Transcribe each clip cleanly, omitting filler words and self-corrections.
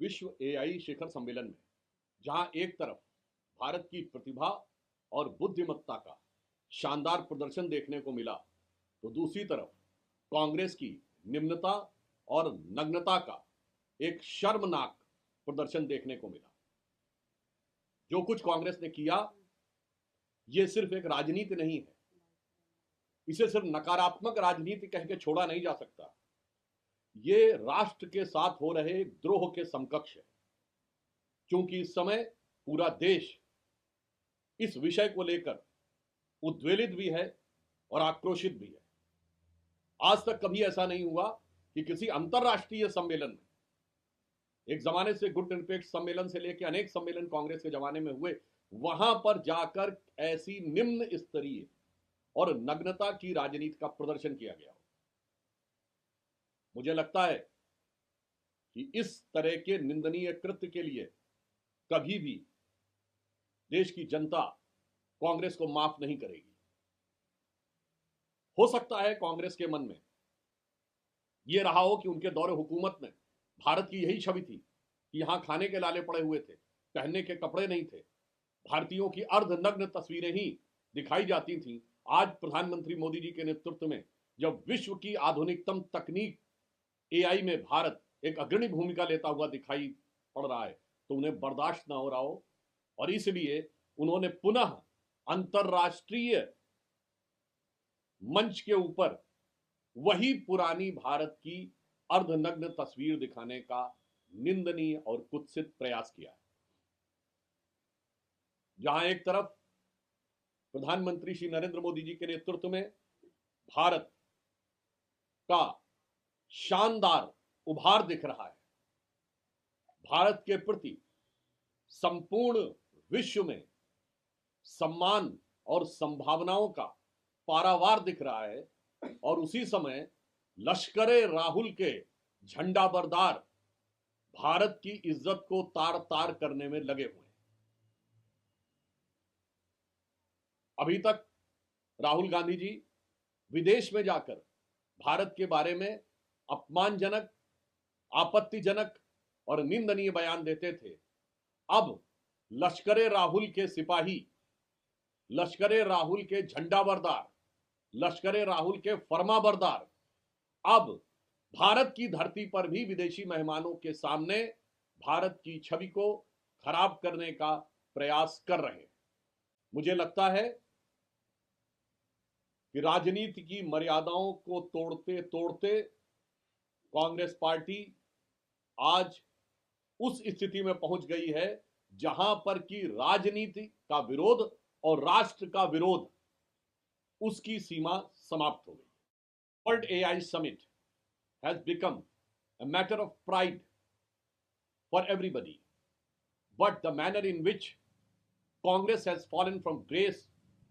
विश्व एआई शिखर सम्मेलन में जहां एक तरफ भारत की प्रतिभा और बुद्धिमत्ता का शानदार प्रदर्शन देखने को मिला, तो दूसरी तरफ कांग्रेस की निम्नता और नग्नता का एक शर्मनाक प्रदर्शन देखने को मिला। जो कुछ कांग्रेस ने किया, यह सिर्फ एक राजनीति नहीं है। इसे सिर्फ नकारात्मक राजनीति कह के छोड़ा नहीं जा सकता। ये राष्ट्र के साथ हो रहे द्रोह के समकक्ष है, क्योंकि इस समय पूरा देश इस विषय को लेकर उद्वेलित भी है और आक्रोशित भी है। आज तक कभी ऐसा नहीं हुआ कि किसी अंतरराष्ट्रीय सम्मेलन में, एक जमाने से गुट निरपेक्ष सम्मेलन से लेकर अनेक सम्मेलन कांग्रेस के जमाने में हुए, वहां पर जाकर ऐसी निम्न स्तरीय और नग्नता की राजनीति का प्रदर्शन किया गया हो। मुझे लगता है कि इस तरह के निंदनीय कृत्य के लिए कभी भी देश की जनता कांग्रेस को माफ नहीं करेगी। हो सकता है कांग्रेस के मन में यह रहा हो कि उनके दौरे हुकूमत में भारत की यही छवि थी कि यहां खाने के लाले पड़े हुए थे, पहनने के कपड़े नहीं थे, भारतीयों की अर्धनग्न तस्वीरें ही दिखाई जाती थीं। आज प्रधानमंत्री मोदी जी के नेतृत्व में जब विश्व की आधुनिकतम तकनीक एआई में भारत एक अग्रणी भूमिका लेता हुआ दिखाई पड़ रहा है, तो उन्हें बर्दाश्त ना हो रहा हो, और इसलिए उन्होंने पुनः अंतरराष्ट्रीय मंच के ऊपर वही पुरानी भारत की अर्धनग्न तस्वीर दिखाने का निंदनीय और कुत्सित प्रयास किया है। जहां एक तरफ प्रधानमंत्री श्री नरेंद्र मोदी जी के नेतृत्व में भारत का शानदार उभार दिख रहा है, भारत के प्रति संपूर्ण विश्व में सम्मान और संभावनाओं का पारावार दिख रहा है, और उसी समय लश्करे राहुल के झंडाबरदार भारत की इज्जत को तार तार करने में लगे हुए हैं। अभी तक राहुल गांधी जी विदेश में जाकर भारत के बारे में अपमानजनक, आपत्तिजनक और निंदनीय बयान देते थे। अब लश्करे राहुल के सिपाही, लश्करे राहुल के झंडाबरदार, लश्करे राहुल के फरमाबरदार अब भारत की धरती पर भी विदेशी मेहमानों के सामने भारत की छवि को खराब करने का प्रयास कर रहे हैं। मुझे लगता है कि राजनीति की मर्यादाओं को तोड़ते तोड़ते कांग्रेस पार्टी आज उस स्थिति में पहुंच गई है जहां पर कि राजनीति का विरोध और राष्ट्र का विरोध, उसकी सीमा समाप्त हो गई। World AI summit has become a matter of pride for everybody, but the manner in which Congress has fallen from grace,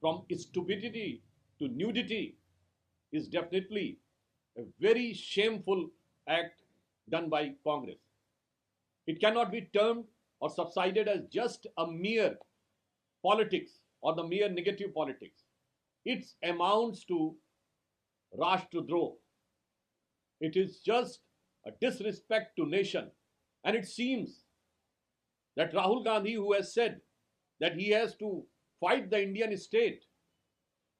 from stupidity to nudity, is definitely a very shameful act done by Congress. It cannot be termed or subsided as just a mere politics or the mere negative politics. It amounts to Rashtradroh. It is just a disrespect to nation. And it seems that Rahul Gandhi, who has said that he has to fight the Indian state,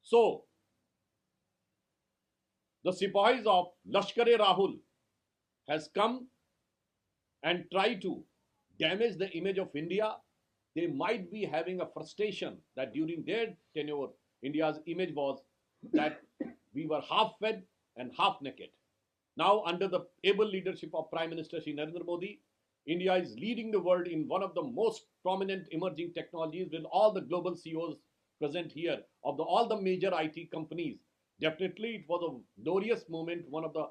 so the Sipahis of Lashkar-e-Rahul has come and tried to damage the image of India. They might be having a frustration that during their tenure, India's image was that we were half fed and half naked. Now, under the able leadership of Prime Minister Shri Narendra Modi, India is leading the world in one of the most prominent emerging technologies, with all the global CEOs present here of all the major IT companies. Definitely, it was a glorious moment, one of the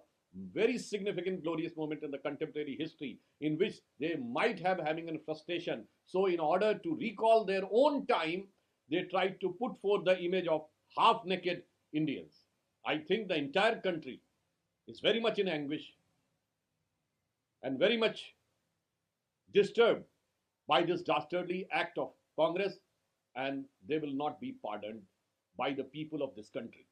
very significant glorious moment in the contemporary history, in which they might have having a frustration. So, in order to recall their own time, they tried to put forth the image of half-naked Indians. I think the entire country is very much in anguish and very much disturbed by this dastardly act of Congress, and they will not be pardoned by the people of this country.